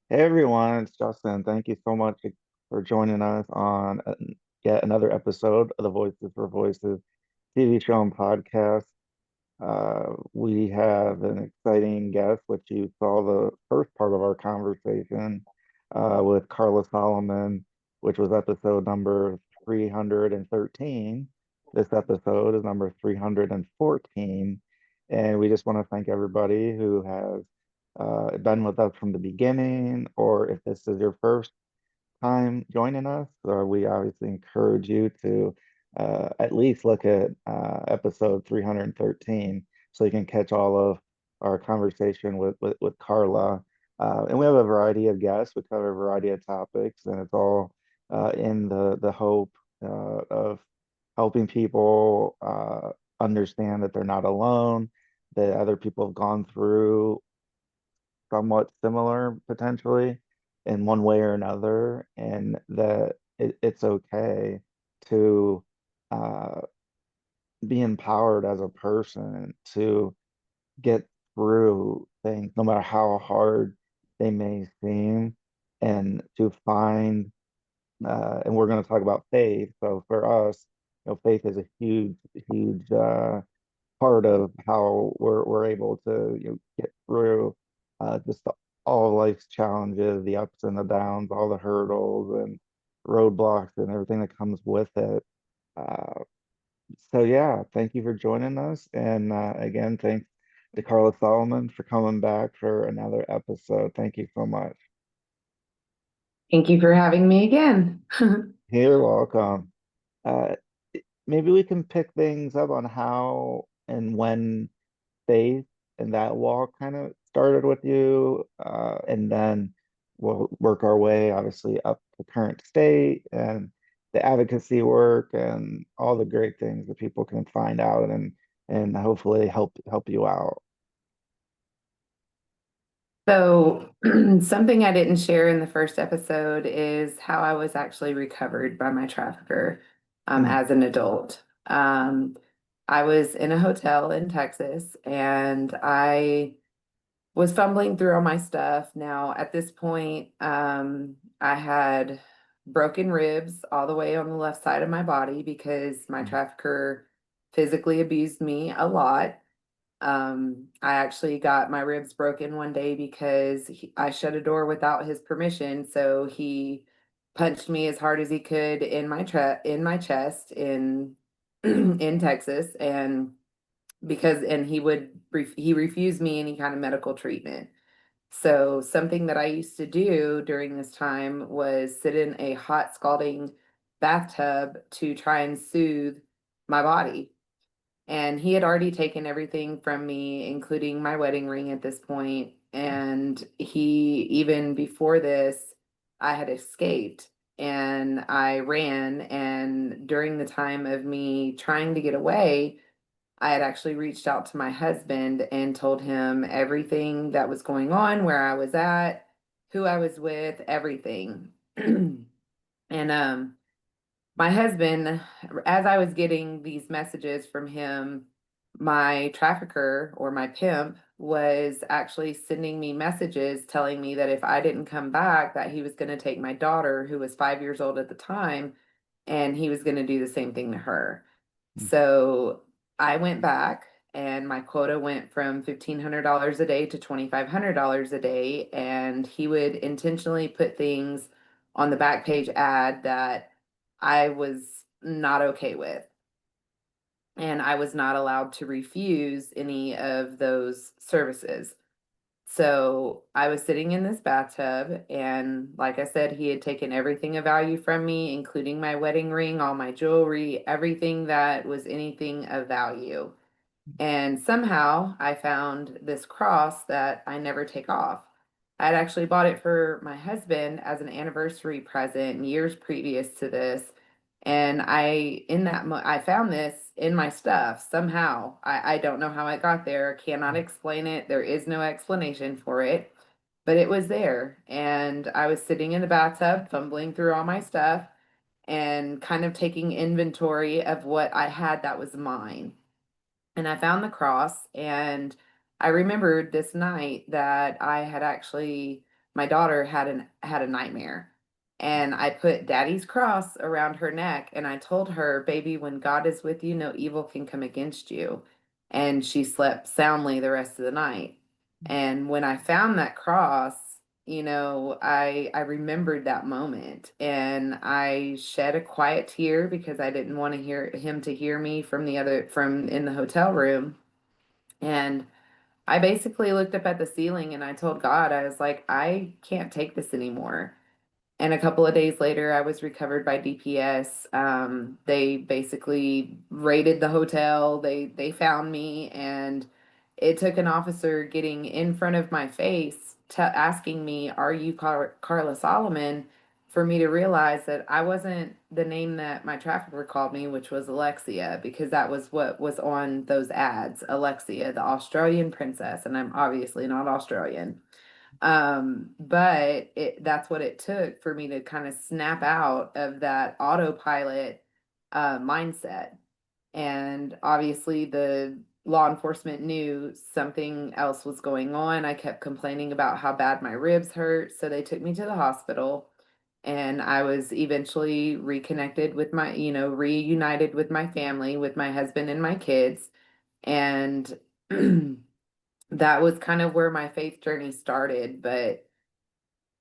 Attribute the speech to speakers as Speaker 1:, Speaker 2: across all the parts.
Speaker 1: Hey everyone, it's Justin. Thank you so much for joining us on yet another episode of the Voices for Voices TV show and podcast. We have an exciting guest, which you saw the first part of our conversation with Karla Solomon, which was episode number 313. This episode is number 314. And we just want to thank everybody who has been with us from the beginning, or if this is your first time joining us, we obviously encourage you to at least look at episode 313 so you can catch all of our conversation with Karla. And we have a variety of guests. We cover a variety of topics, and it's all in the hope of helping people understand that they're not alone, that other people have gone through somewhat similar potentially in one way or another, and that it's okay to uh, be empowered as a person to get through things, no matter how hard they may seem, and to find, and we're going to talk about faith. So for us, faith is a huge part of how we're able to get through just all life's challenges, the ups and the downs, all the hurdles and roadblocks and everything that comes with it. Uh, so yeah, thank you for joining us, and again, thanks to Karla Solomon for coming back for another episode. Thank you so much.
Speaker 2: Thank you for having me again.
Speaker 1: You're welcome. Uh, Maybe we can pick things up on how and when faith and that walk kind of started with you, and then we'll work our way obviously up the current state and the advocacy work and all the great things that people can find out and hopefully help you out.
Speaker 2: So, something I didn't share in the first episode is how I was actually recovered by my trafficker
Speaker 1: Mm,
Speaker 2: as an adult. I was in a hotel in Texas and I was fumbling through all my stuff. Now, at this point, I had broken ribs all the way on the left side of my body because my
Speaker 1: mm,
Speaker 2: trafficker physically abused me a lot. I actually got my ribs broken one day because I shut a door without his permission. So he punched me as hard as he could in in my chest in in Texas, and he refused me any kind of medical treatment. So something that I used to do during this time was sit in a hot scalding bathtub to try and soothe my body. And he had already taken everything from me, including my wedding ring at this point. And even before this, I had escaped and I ran. And during the time of me trying to get away, I had actually reached out to my husband and told him everything that was going on, where I was at, who I was with, everything. And my husband, as I was getting these messages from him, my trafficker or my pimp was actually sending me messages telling me that if I didn't come back, that he was going to take my daughter, who was 5 years old at the time, and he was going to do the same thing to her.
Speaker 1: mm,
Speaker 2: So I went back and my quota went from $1,500 a day to $2,500 a day. And he would intentionally put things on the back page ad that I was not okay with. And I was not allowed to refuse any of those services. So I was sitting in this bathtub, and like I said, he had taken everything of value from me, including my wedding ring, all my jewelry, everything that was anything of value. And somehow I found this cross that I never take off. I'd actually bought it for my husband as an anniversary present years previous to this. And I found this in my stuff somehow. I don't know how it got there. Cannot explain it. There is no explanation for it, but it was there. And I was sitting in the bathtub, fumbling through all my stuff and kind of taking inventory of what I had that was mine. And I found the cross, and I remembered this night that I had actually, my daughter had a nightmare. And I put daddy's cross around her neck and I told her, baby, when God is with you, no evil can come against you. And she slept soundly the rest of the night. And when I found that cross, I remembered that moment and I shed a quiet tear because I didn't want to hear him to hear me from in the hotel room. And I basically looked up at the ceiling and I told God, I was like, I can't take this anymore. And a couple of days later, I was recovered by DPS. They basically raided the hotel. They found me, and it took an officer getting in front of my face, asking me, "Are you Karla Solomon?" For me to realize that I wasn't the name that my trafficker called me, which was Alexia, because that was what was on those ads, Alexia, the Australian princess, and I'm obviously not Australian. But that's what it took for me to kind of snap out of that autopilot mindset. And obviously, the law enforcement knew something else was going on. I kept complaining about how bad my ribs hurt. So they took me to the hospital. And I was eventually reconnected with reunited with my family, with my husband and my kids. And that was kind of where my faith journey started. But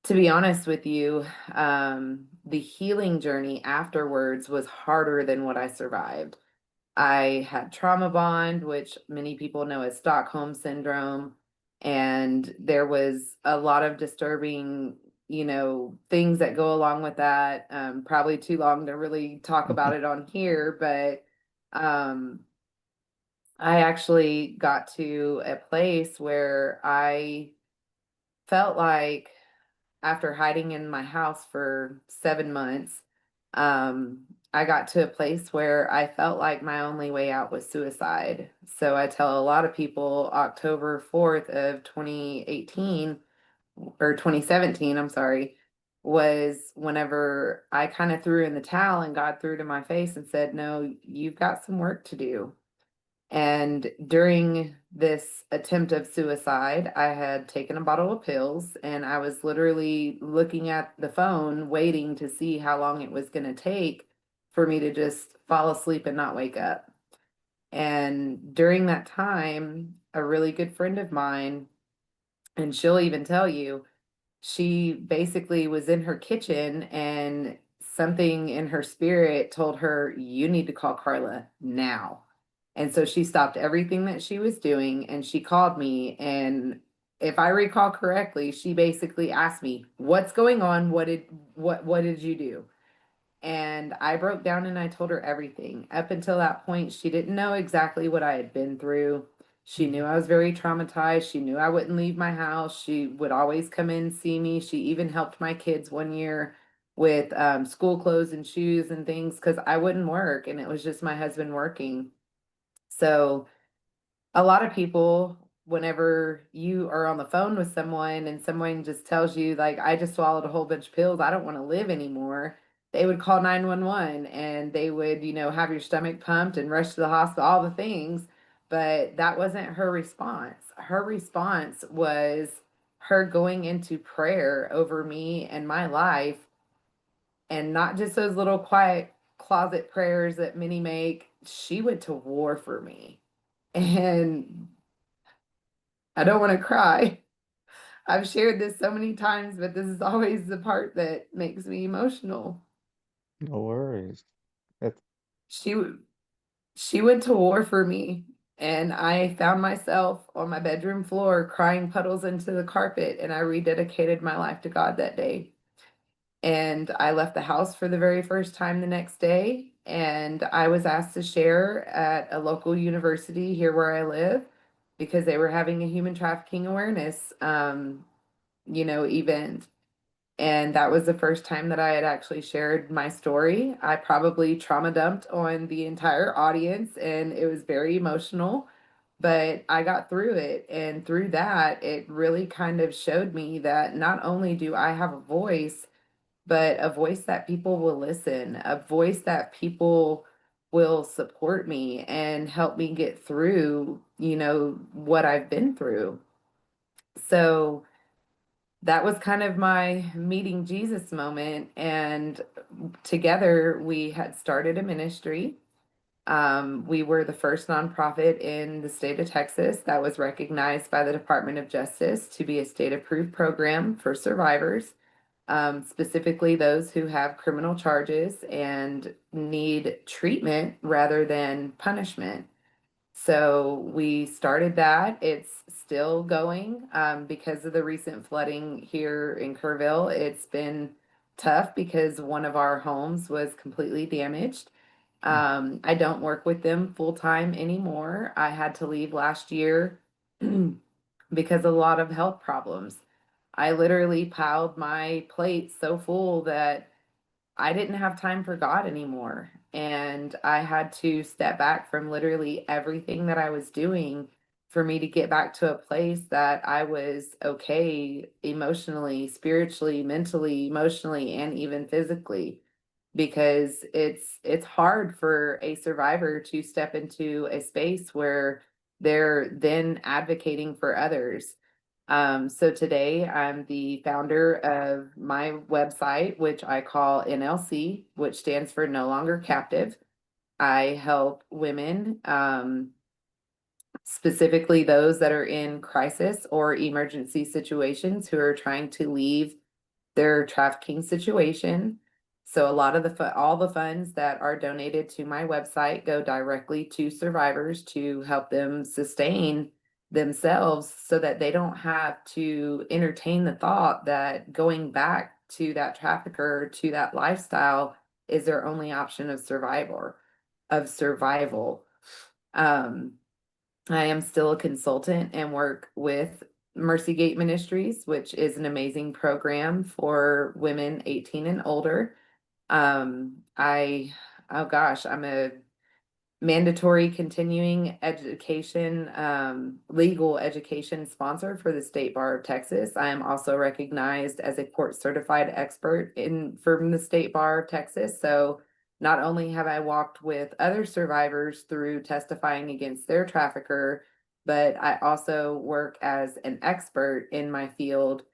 Speaker 2: to be honest with you, the healing journey afterwards was harder than what I survived. I had trauma bond, which many people know as Stockholm syndrome. And there was a lot of disturbing, things that go along with that. Probably too long to really talk about it on here, but um, I actually got to a place where I felt like after hiding in my house for 7 months, um, I got to a place where I felt like my only way out was suicide. So I tell a lot of people October 4th of 2018 or 2017, I'm sorry, was whenever I kind of threw in the towel and God threw it in my face and said, "No, you've got some work to do." And during this attempt of suicide, I had taken a bottle of pills and I was literally looking at the phone, waiting to see how long it was going to take for me to just fall asleep and not wake up. And during that time, a really good friend of mine, and she'll even tell you, she basically was in her kitchen and something in her spirit told her, "You need to call Karla now." And so she stopped everything that she was doing and she called me. And if I recall correctly, she basically asked me, "What's going on? What did you do?" And I broke down and I told her everything. Up until that point, she didn't know exactly what I had been through. She knew I was very traumatized. She knew I wouldn't leave my house. She would always come in and see me. She even helped my kids one year with school clothes and shoes and things because I wouldn't work and it was just my husband working. So a lot of people, whenever you are on the phone with someone and someone just tells you, like, I just swallowed a whole bunch of pills, I don't want to live anymore, they would call 911 and they would, have your stomach pumped and rush to the hospital, all the things. But that wasn't her response. Her response was her going into prayer over me and my life, and not just those little quiet closet prayers that many make. She went to war for me. And I don't want to cry. I've shared this so many times, but this is always the part that makes me emotional.
Speaker 1: No worries. It's
Speaker 2: She she went to war for me, and I found myself on my bedroom floor crying puddles into the carpet, and I rededicated my life to God that day. And I left the house for the very first time the next day, and I was asked to share at a local university here where I live because they were having a human trafficking awareness event. And that was the first time that I had actually shared my story. I probably trauma dumped on the entire audience and it was very emotional, but I got through it. And through that, it really kind of showed me that not only do I have a voice, but a voice that people will listen, a voice that people will support me and help me get through, what I've been through. So that was kind of my meeting Jesus moment. And together we had started a ministry. We were the first nonprofit in the state of Texas that was recognized by the Department of Justice to be a state approved program for survivors, specifically those who have criminal charges and need treatment rather than punishment. So we started that. It's still going because of the recent flooding here in Kerrville. It's been tough because one of our homes was completely damaged. I don't work with them full time anymore. I had to leave last year because of a lot of health problems. I literally piled my plate so full that I didn't have time for God anymore. And I had to step back from literally everything that I was doing for me to get back to a place that I was okay emotionally, spiritually, mentally, emotionally, and even physically. Because it's hard for a survivor to step into a space where they're then advocating for others. So today I'm the founder of my website, which I call NLC, which stands for No Longer Captive. I help women, specifically those that are in crisis or emergency situations who are trying to leave their trafficking situation. So a lot of all the funds that are donated to my website go directly to survivors to help them sustain themselves so that they don't have to entertain the thought that going back to that trafficker, to that lifestyle is their only option of survival. Um, I am still a consultant and work with Mercy Gate Ministries, which is an amazing program for women 18 and older. I, oh gosh, I'm a mandatory continuing education, legal education sponsor for the State Bar of Texas. I am also recognized as a court certified expert from the State Bar of Texas. So not only have I walked with other survivors through testifying against their trafficker, but I also work as an expert in my field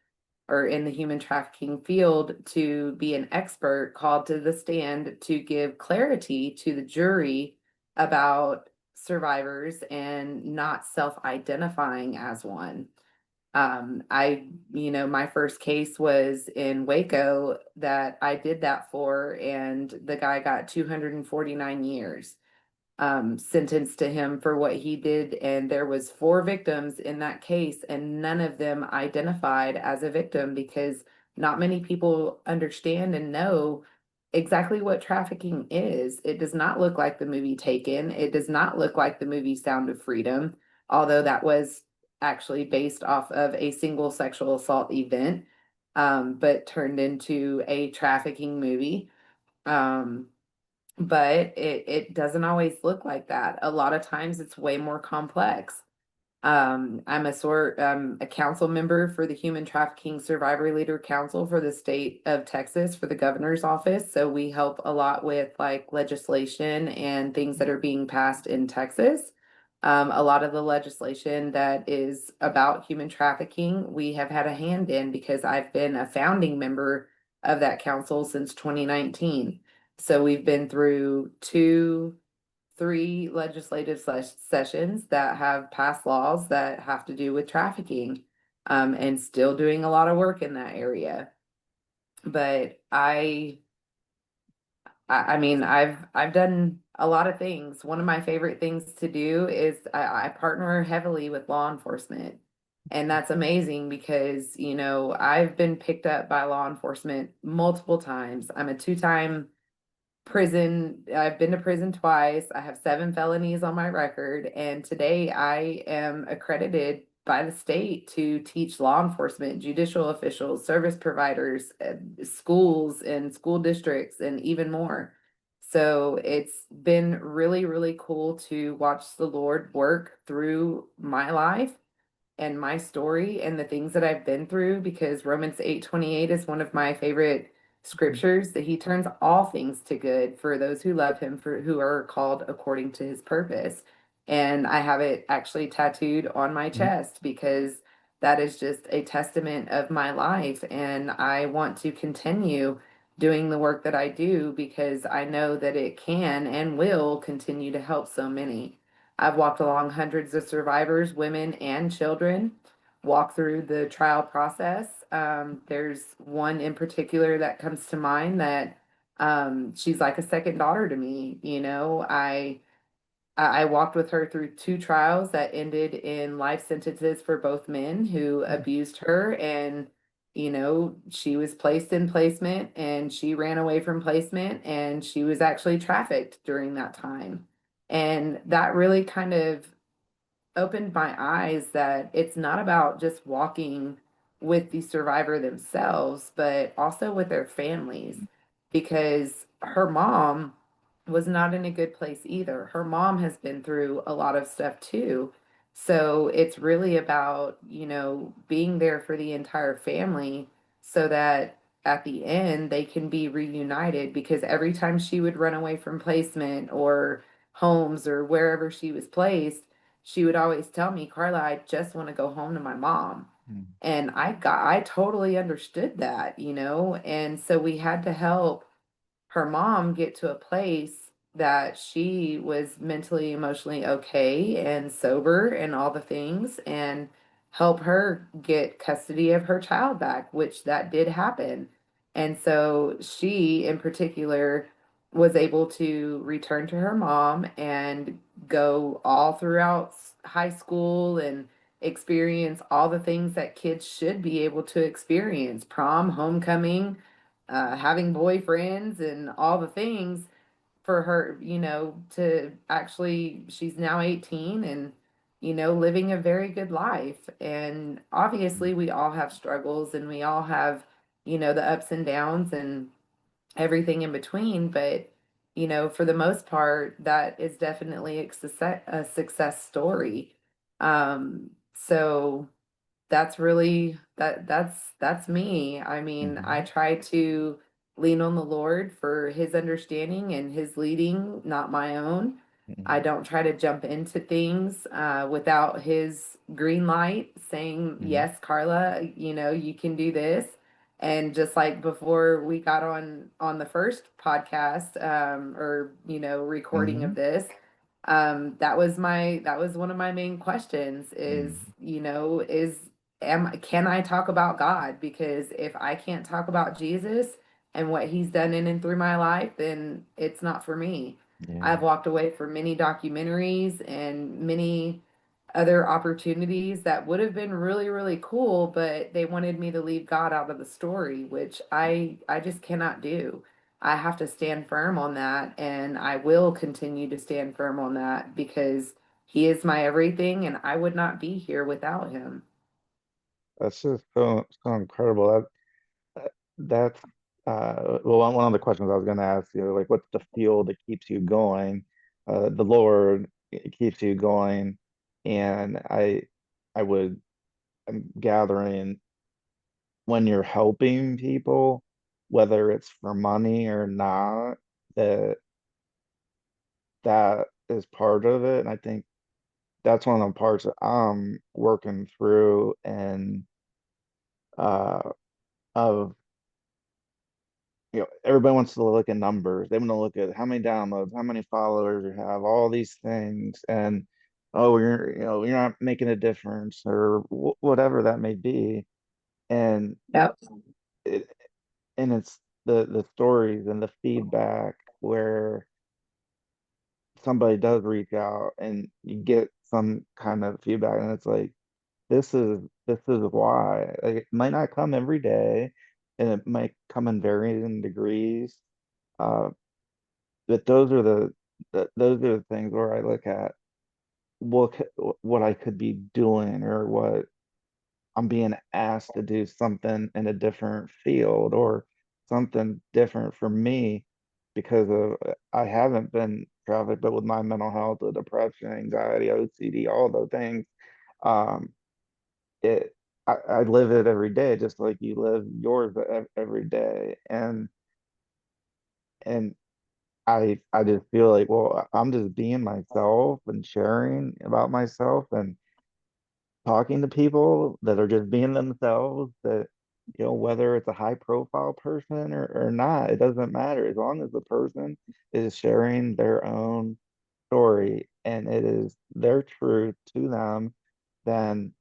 Speaker 2: or in the human trafficking field to be an expert called to the stand to give clarity to the jury about survivors and not self-identifying as one. My first case was in Waco that I did that for, and the guy got 249 years sentenced to him for what he did, and there was 4 victims in that case, and none of them identified as a victim because not many people understand and know exactly what trafficking is. It does not look like the movie Taken. It does not look like the movie Sound of Freedom, although that was actually based off of a single sexual assault event, but turned into a trafficking movie. Um, but it doesn't always look like that. A lot of times it's way more complex. I'm a council member for the Human Trafficking Survivor Leader Council for the state of Texas for the governor's office. So we help a lot with like legislation and things that are being passed in Texas. A lot of the legislation that is about human trafficking, we have had a hand in because I've been a founding member of that council since 2019. So we've been through 3 legislative sessions that have passed laws that have to do with trafficking, and still doing a lot of work in that area. But I mean, I've done a lot of things. One of my favorite things to do is I partner heavily with law enforcement. And that's amazing because, I've been picked up by law enforcement multiple times. I'm a 2-time prison. I've been to prison twice. I have 7 felonies on my record. And today I am accredited by the state to teach law enforcement, judicial officials, service providers, schools and school districts, and even more. So it's been really, really cool to watch the Lord work through my life and my story and the things that I've been through because Romans 8:28 is one of my favorite scriptures that he turns all things to good for those who love him, for who are called according to his purpose. And I have it actually tattooed on my
Speaker 1: Mhm.
Speaker 2: chest because that is just a testament of my life. And I want to continue doing the work that I do because I know that it can and will continue to help so many. I've walked along hundreds of survivors, women and children, walk through the trial process. There's one in particular that comes to mind that she's like a second daughter to me. You know, I walked with her through two trials that ended in life sentences for both men who
Speaker 1: Yeah.
Speaker 2: abused her. And, you know, she was placed in placement and she ran away from placement and she was actually trafficked during that time. And that really kind of opened my eyes that it's not about just walking with the survivor themselves, but also with their families. Because her mom was not in a good place either. Her mom has been through a lot of stuff too. So it's really about, you know, being there for the entire family so that at the end they can be reunited because every time she would run away from placement or homes or wherever she was placed, she would always tell me, Karla, I just want to go home to my mom.
Speaker 1: Mhm.
Speaker 2: And I totally understood that, you know, and so we had to help her mom get to a place that she was mentally, emotionally okay and sober and all the things and help her get custody of her child back, which that did happen. And so she, in particular, was able to return to her mom and go all throughout high school and experience all the things that kids should be able to experience: prom, homecoming, having boyfriends and all the things for her, you know, to actually, she's now 18 and, you know, living a very good life. And obviously, we all have struggles and we all have, you know, the ups and downs and everything in between. But, you know, for the most part, that is definitely a success story. So, that's really that's me. I mean, I
Speaker 1: Mhm.
Speaker 2: try to lean on the Lord for his understanding and his leading, not my own. I
Speaker 1: Mhm.
Speaker 2: don't try to jump into things without his green light saying,
Speaker 1: Mhm.
Speaker 2: yes, Karla, you know, you can do this. And just like before we got on the first podcast or, you know, recording of
Speaker 1: Mhm.
Speaker 2: this, that was one of my main questions is,
Speaker 1: Mhm.
Speaker 2: you know, can I talk about God? Because if I can't talk about Jesus and what he's done in and through my life, then it's not for me.
Speaker 1: Yeah.
Speaker 2: I've walked away from many documentaries and many other opportunities that would have been really, really cool, but they wanted me to leave God out of the story, which I just cannot do. I have to stand firm on that, and I will continue to stand firm on that because he is my everything, and I would not be here without him.
Speaker 1: That's just so incredible. That's well, one of the questions I was going to ask you, like, what's the fuel that keeps you going? The Lord keeps you going, and I would, I'm gathering when you're helping people, whether it's for money or not, that that is part of it. And I think that's one of the parts that I'm working through and uh of everybody wants to look at numbers. They want to look at how many downloads, how many followers you have, all these things, and oh, you're not making a difference or whatever that may be. And
Speaker 2: Yep.
Speaker 1: it and it's the stories and the feedback where somebody does reach out and you get some kind of feedback, and it's like this is why. Like, it might not come every day, and it might come in varying degrees. Uh, But those are the things where I look at what I could be doing or what I'm being asked to do something in a different field or something different for me because of I haven't been trafficked, but with my mental health, the depression, anxiety, OCD, all those things, um, it. I live it every day, just like you live yours every day. And I just feel like, well, I'm just being myself and sharing about myself and talking to people that are just being themselves, that, whether it's a high profile person or not, it doesn't matter. As long as the person is sharing their own story and it is their truth to them, then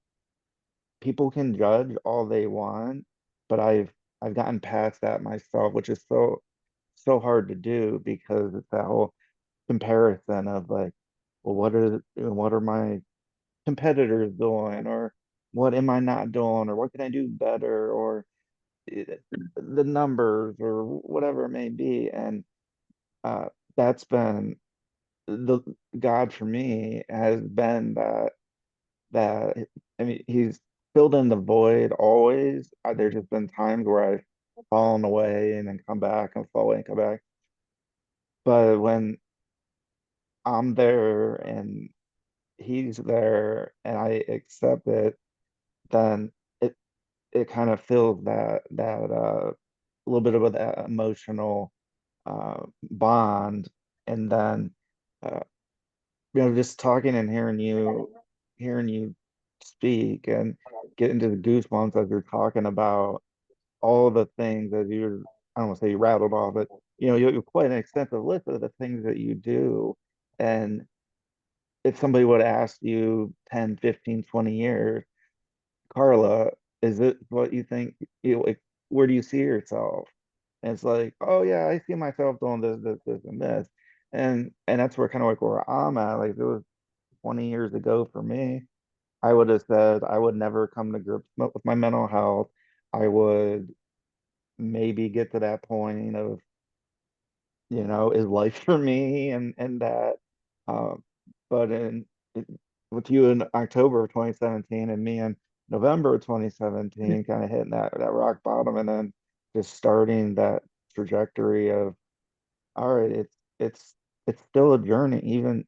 Speaker 1: people can judge all they want. But I've gotten past that myself, which is so hard to do because it's that whole comparison of like, well, what are my competitors doing, or what am I not doing, or what can I do better, or the numbers, or whatever it may be. And uh, that's been the God for me has been that I mean, he's filled in the void always. There's just been times where I've fallen away and then come back and fall away and come back. But when I'm there and he's there and I accept it, then it kind of fills that a little bit of that emotional bond. And then uh, just talking and hearing you speak and get into the goosebumps as you're talking about all the things that I don't want to say you rattled off, but you're quite an extensive list of the things that you do. And if somebody would ask you 10, 15, 20 years, Karla, is it what you think, like, where do you see yourself? And it's like, oh yeah, I see myself doing this, and this. And that's where kind of like where I'm at. Like, if it was 20 years ago for me, I would have said I would never come to grips with my mental health. I would maybe get to that point of, is life for me, and that. Um, but with you in October of 2017 and me in November of 2017, kind of hitting that rock bottom, and then just starting that trajectory of, all right, it's it's still a journey,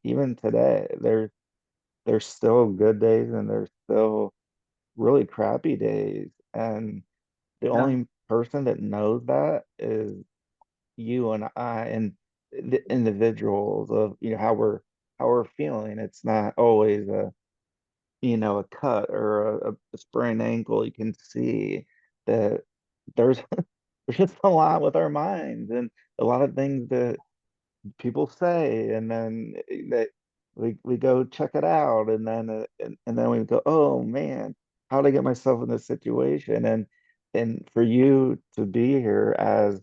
Speaker 1: even today. There's still good days and there's still really crappy days. And the
Speaker 2: Yeah.
Speaker 1: only person that knows that is you and I, and the individuals of, how we're feeling. It's not always a cut or a sprained ankle. You can see that there's there's just a lot with our minds, and a lot of things that people say, and then that we go check it out, and then and then we go, oh man, how did I get myself in this situation? And for you to be here as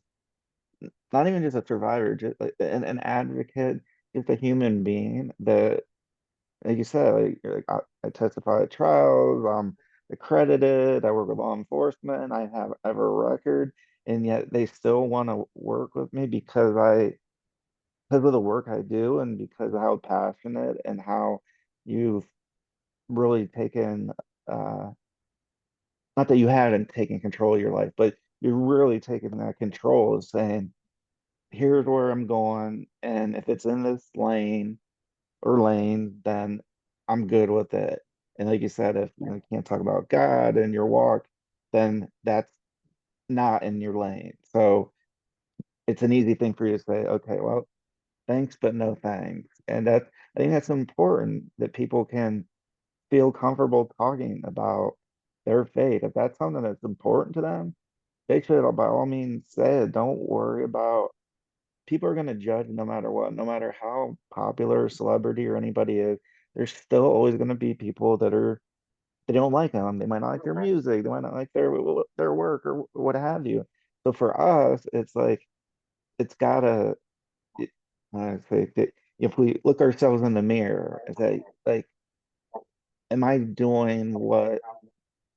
Speaker 1: not even just a survivor, just like an advocate, just a human being that, like you said, I testify at trials, I'm accredited, I work with law enforcement, I have a record, and yet they still want to work with me because of the work I do and because of how passionate and how you've really taken, uh, not that you haven't taken control of your life, but you're really taking that control of saying, here's where I'm going, and if it's in this lane or lane, then I'm good with it. And like you said, if you can't talk about God and your walk, then that's not in your lane. So it's an easy thing for you to say, okay, well, thanks, but no thanks. And I think that's important, that people can feel comfortable talking about their faith. If that's something that's important to them, they should by all means say it. Don't worry about, people are going to judge no matter what, no matter how popular a celebrity or anybody is. There's still always going to be people they don't like them. They might not like their music. They might not like their work or what have you. So for us, it's like it's gotta. I say that if we look ourselves in the mirror and say, like, am I doing what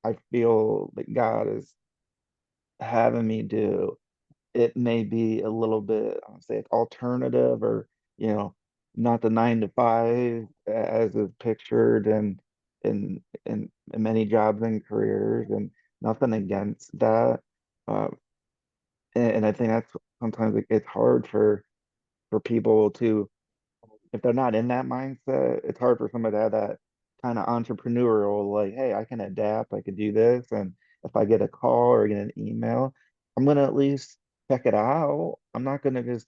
Speaker 1: I feel that God is having me do? It may be a little bit, I would say, it's alternative, or, you know, not the 9 to 5 as is pictured in many jobs and careers, and nothing against that. Uh, and I think that's sometimes it's hard for people to, if they're not in that mindset, it's hard for somebody to have that kind of entrepreneurial, like, hey, I can adapt, I could do this, and if I get a call or get an email, I'm gonna at least check it out. I'm not gonna just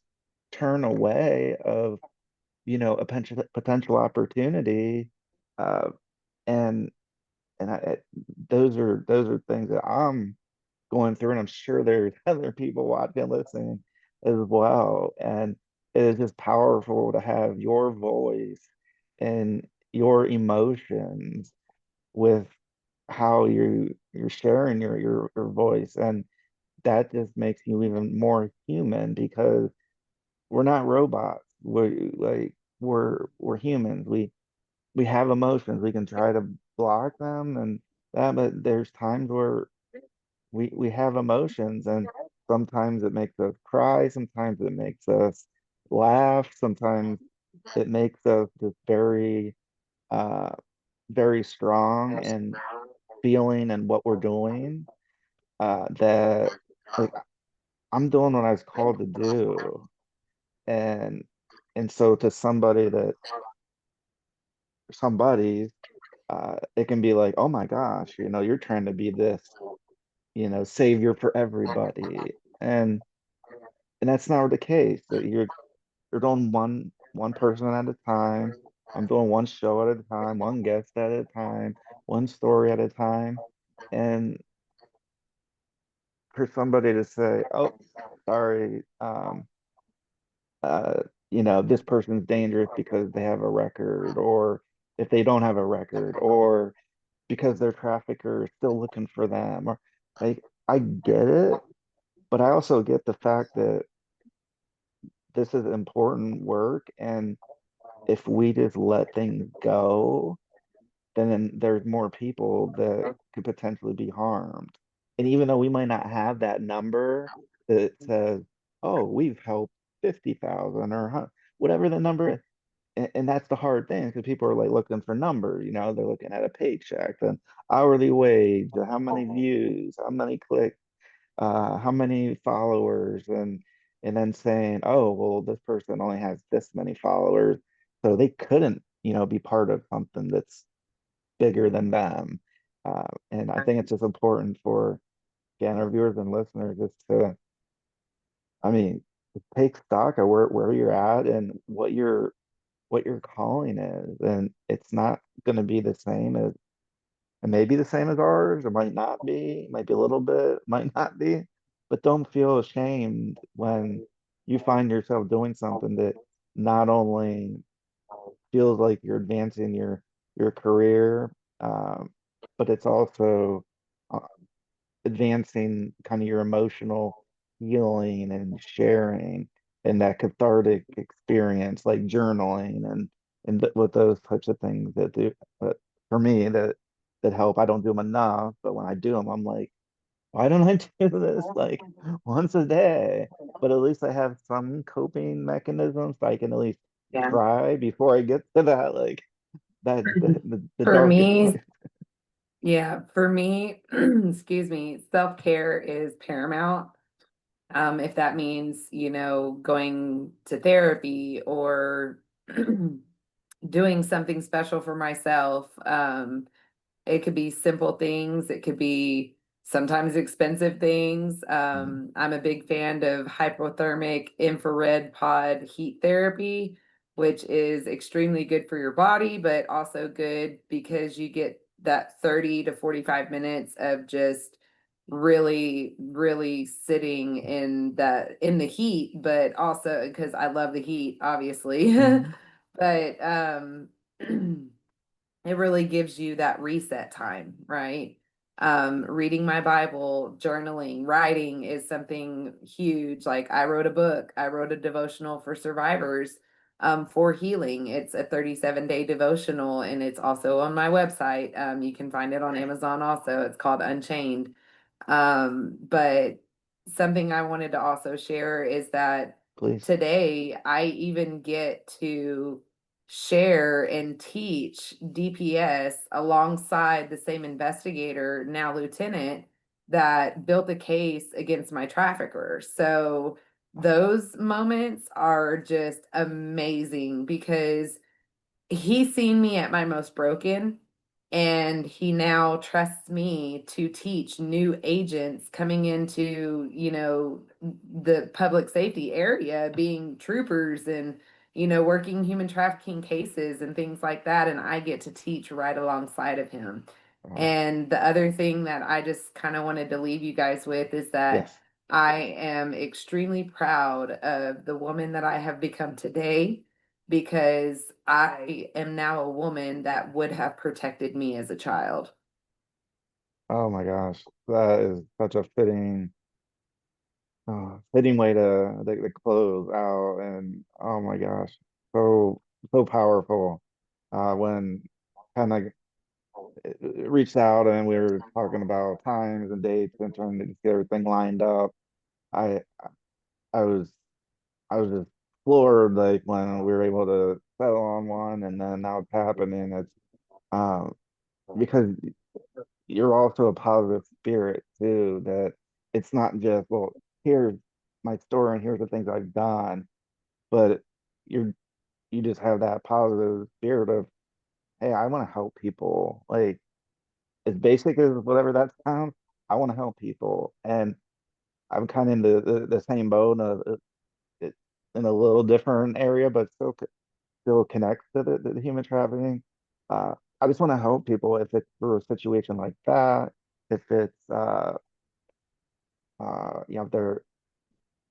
Speaker 1: turn away of, a potential opportunity. Uh, and those are things that I'm going through, and I'm sure there's other people watching, listening as well. And it is just powerful to have your voice and your emotions with how you're sharing your voice, and that just makes you even more human because we're not robots. We're humans. We have emotions. We can try to block them and that, but there's times where we have emotions, and sometimes it makes us cry, sometimes it makes us laugh, sometimes it makes us just uh very strong and feeling and what we're doing, that like I'm doing what I was called to do. And so to somebody, it can be like, oh my gosh, you're trying to be this, savior for everybody. And that's not the case. That you're doing one person at a time. I'm doing one show at a time, one guest at a time, one story at a time. And for somebody to say, oh, sorry, uh, this person's dangerous because they have a record, or if they don't have a record, or because their trafficker is still looking for them, or like, I get it, but I also get the fact that this is important work, and if we just let things go, then there's more people that could potentially be harmed. And even though we might not have that number that says, oh, we've helped 50,000 or whatever the number is, and that's the hard thing because people are like looking for numbers, they're looking at a paycheck, an hourly wage, how many views, how many clicks, how many followers, and then saying, oh, well, this person only has this many followers, so they couldn't, be part of something that's bigger than them. And I think it's just important for, again, our viewers and listeners just to, I mean, take stock of where you're at and what your calling is. And it's not going to be the same as, it may be the same as ours, it might be a little bit, might not be, but don't feel ashamed when you find yourself doing something that not only feels like you're advancing your career, um, but it's also uh, advancing kind of your emotional healing and sharing and that cathartic experience, like journaling with those types of things that do, but for me, that help. I don't do them enough, but when I do them, I'm like, why don't I do this like once a day? But at least I have some coping mechanisms so I can at least
Speaker 2: Yeah.
Speaker 1: try before I get to that, like, the
Speaker 2: For
Speaker 1: darkest
Speaker 2: me,
Speaker 1: place.
Speaker 2: yeah, for me, excuse me, self-care is paramount. If that means, going to therapy or doing something special for myself. It could be simple things, it could be sometimes expensive things.
Speaker 1: Mhm.
Speaker 2: I'm a big fan of hypothermic infrared pod heat therapy, which is extremely good for your body, but also good because you get that 30 to 45 minutes of just really, really sitting in the heat, but also because I love the heat, obviously.
Speaker 1: Mhm.
Speaker 2: But it really gives you that reset time, right? Reading my Bible, journaling, writing is something huge. Like I wrote a book, I wrote a devotional for survivors for healing. It's a 37-day devotional and it's also on my website. You can find it on Amazon also. It's called Unchained. But something I wanted to also share is that
Speaker 1: Please.
Speaker 2: today I even get to share and teach DPS alongside the same investigator, now lieutenant, that built the case against my trafficker. So those moments are just amazing because he's seen me at my most broken And he now trusts me to teach new agents coming into, the public safety area, being troopers and, working human trafficking cases and things like that. And I get to teach right alongside of him.
Speaker 1: Oh,
Speaker 2: And the other thing that I just kind of wanted to leave you guys with is that
Speaker 1: yes.
Speaker 2: I am extremely proud of the woman that I have become today, because I am now a woman that would have protected me as a child.
Speaker 1: Oh my gosh. That is such a fitting way to close out. And oh my gosh, so so powerful. When kind of reached out and we were talking about times and dates and trying to get everything lined up. I I was I was just floored like when we were able to settle on one and then now it's happening. It's um because you're also a positive spirit too, that it's not just, well, here's my story and here's the things I've done, but you're you just have that positive spirit of, hey, I want to help people. Like, as basic as whatever that sounds, I want to help people. And I'm kind of in the same boat of it, in a little different area, but still connects to the human trafficking. I just want to help people if it's through a situation like that, if it's if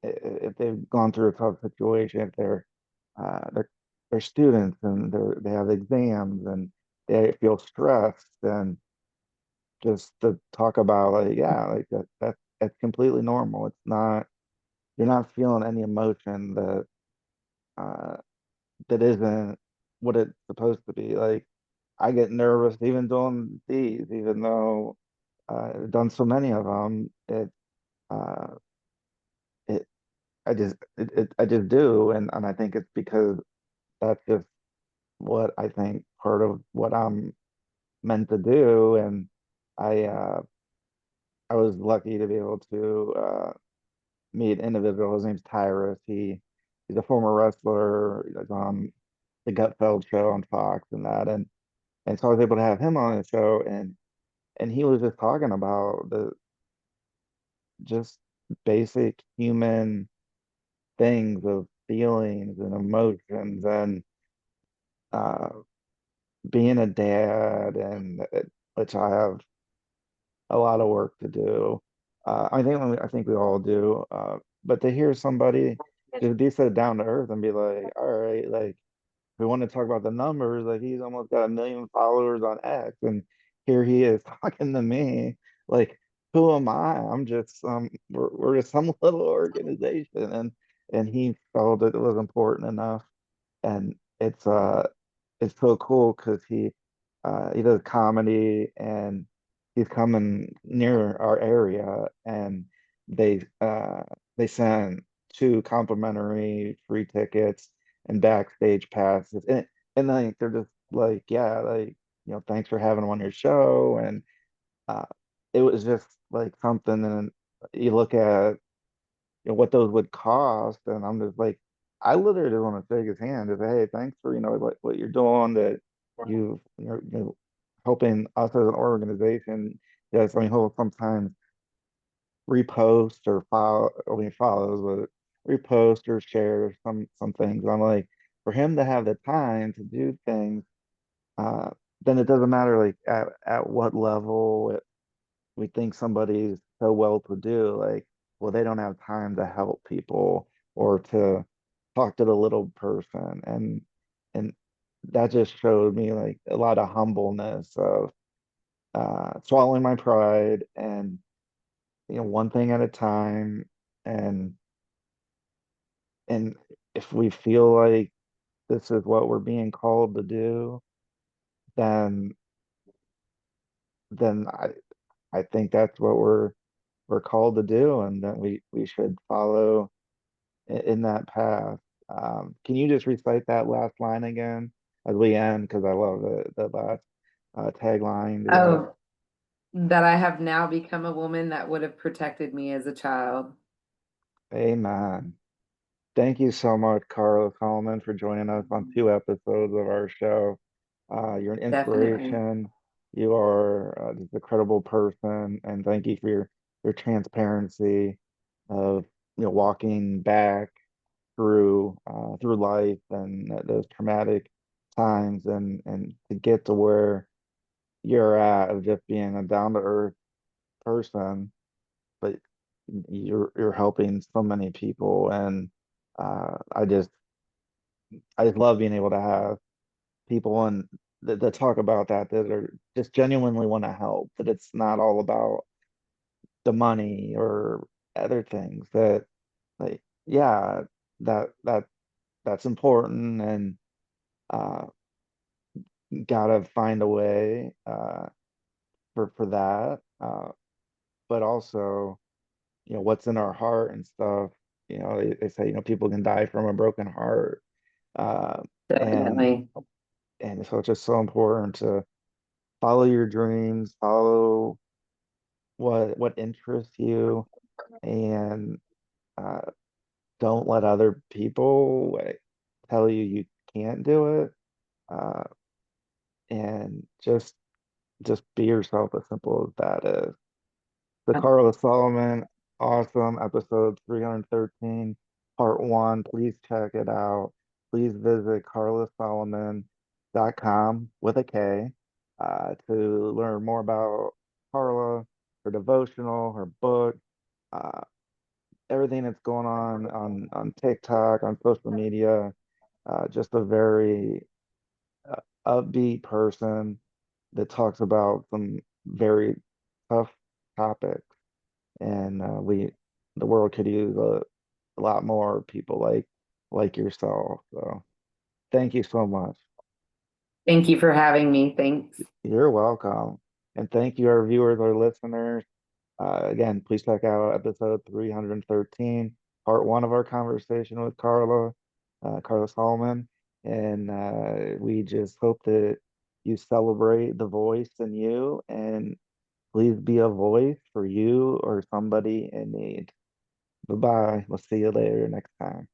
Speaker 1: if they've gone through a tough situation, if they're students and they have exams and they feel stressed, and just to talk about, like, yeah, like that's completely normal. It's not, you're not feeling any emotion uh that isn't what it's supposed to be. Like, I get nervous even doing these, even though I've done so many of them. Uh it I just do, and I think it's because that's just what I think part of what I'm meant to do. And I uh I was lucky to be able to meet an individual. His name's Tyrus. He's a former wrestler. He was on the Gutfeld show on Fox and that, and so I was able to have him on the show, and he was just talking about the just basic human things of feelings and emotions and uh, being a dad, and which I have a lot of work to do. I think we all do. But to hear somebody just be so down to earth and be like, all right, like, we want to talk about the numbers, like he's almost got 1 million followers on X, and here he is talking to me. Like, who am I? I'm just we're just some little organization, and he felt that it was important enough. And it's so cool because he does comedy, and he's coming near our area, and they uh they sent 2 complimentary free tickets and backstage passes, and like they're just like, yeah, like, thanks for having him on your show. And uh it was just like something. And you look at, what those would cost. And I'm just like, I literally just want to shake his hand and say, hey, thanks for, what you're doing, that you're helping us as an organization. Yes, I mean, he'll sometimes repost or follow, I mean, follows, but repost or share some things. I'm like, for him to have the time to do things, uh, then it doesn't matter like at what level we think somebody's so well to do, like, well, they don't have time to help people or to talk to the little person. And that just showed me like a lot of humbleness of swallowing my pride, and one thing at a time. And and if we feel like this is what we're being called to do, then then I think that's what we're called to do, and that we should follow in that path. Can you just recite that last line again as we end? Because I love the last tagline.
Speaker 2: Oh, that I have now become a woman that would have protected me as a child.
Speaker 1: Amen. Thank you so much, Karla Solomon, for joining us on 2 episodes of our show. You're an
Speaker 2: Definitely.
Speaker 1: inspiration. You are just a credible person, and thank you for your transparency of walking back through life and those traumatic times, and to get to where you're at of just being a down to earth person, but you're helping so many people, and I just love being able to have people and that talk about that are just genuinely want to help, that it's not all about the money or other things, that like yeah, that that's important, and uh gotta find a way for that, but also what's in our heart and stuff. They say people can die from a broken heart, uh and
Speaker 2: Definitely.
Speaker 1: so it's just so important to follow your dreams, follow what interests you, and uh, don't let other people tell you you can't do it. Uh, and just be yourself, as simple as that is. The Karla Solomon, awesome episode 313, part one. Please check it out. Please visit karlasolomon.com with a K to learn more about Karla, her devotional, her book, uh, everything that's going on TikTok, on social media. Just a very uh, upbeat person that talks about some very tough topics, and the world could use a lot more people like yourself. So thank you so much.
Speaker 2: Thank you for having me. Thanks.
Speaker 1: You're welcome, and thank you, our viewers, our listeners. Again, please check out episode 313, part one of our conversation with Karla Solomon. And we just hope that you celebrate the voice in you, and please be a voice for you or somebody in need. Bye bye. We'll see you later next time.